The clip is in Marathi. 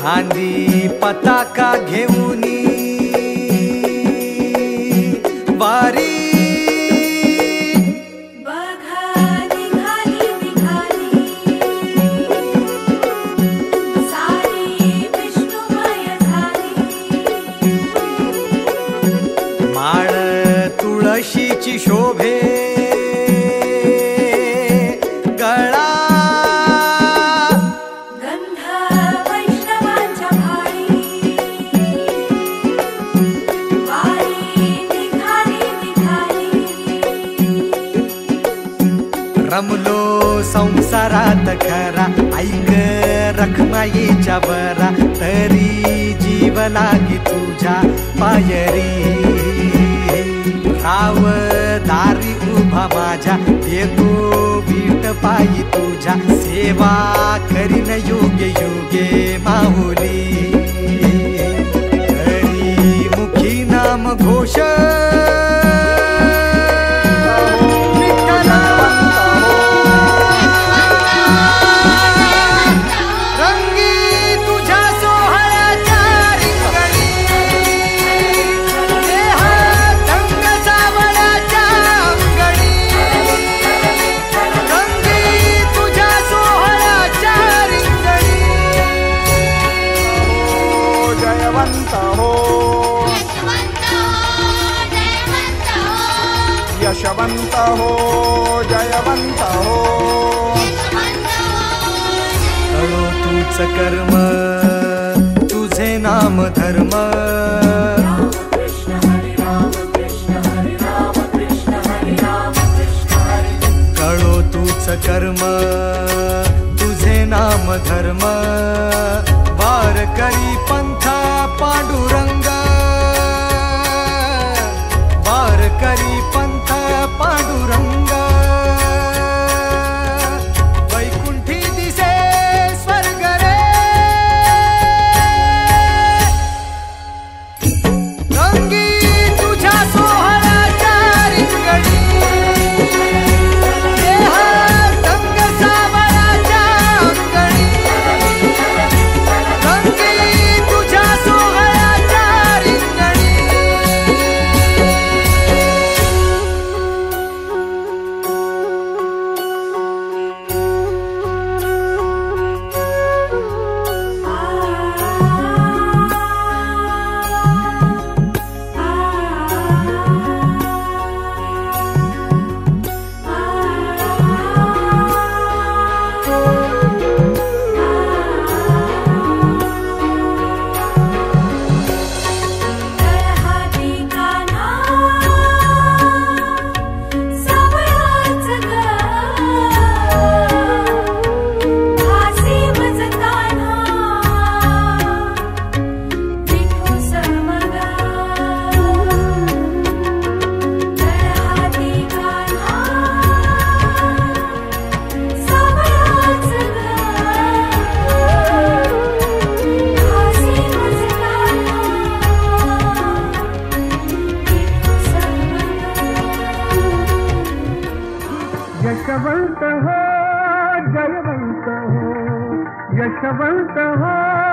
खांदी पताका घेऊनी वारी माळ तुळशीची शोभे गळा गंध वैष्णवांच्या भाळी वारी निघाली रमलो संसारात खरा ऐक रखमाईच्या बरा तरी जीव लागी तुझ्या पायरी राव दारी उभा माझ्या येतो वीट पायी तुझ्या सेवा करीन योगे योगे माहुली हरी मुखी नाम घोष यशवंत हो जयवंत हो कळो तूच कर्म तुझे नाम धर्म कळो तूच कर्म तुझे नाम धर्म वारकरी पंथा पांडुरंग वारकरी पंथ पांडुरंग वैकुंठी दिसे स्वर्ग रे रंगी तुझ्या सोहळ्याच्या रिंगणी देह रंग सावळाच्या अंगणी रंगी तुझ्या सोहळ्याच्या रिंगणी यशवंत हो जयवंत हो यशवंत हो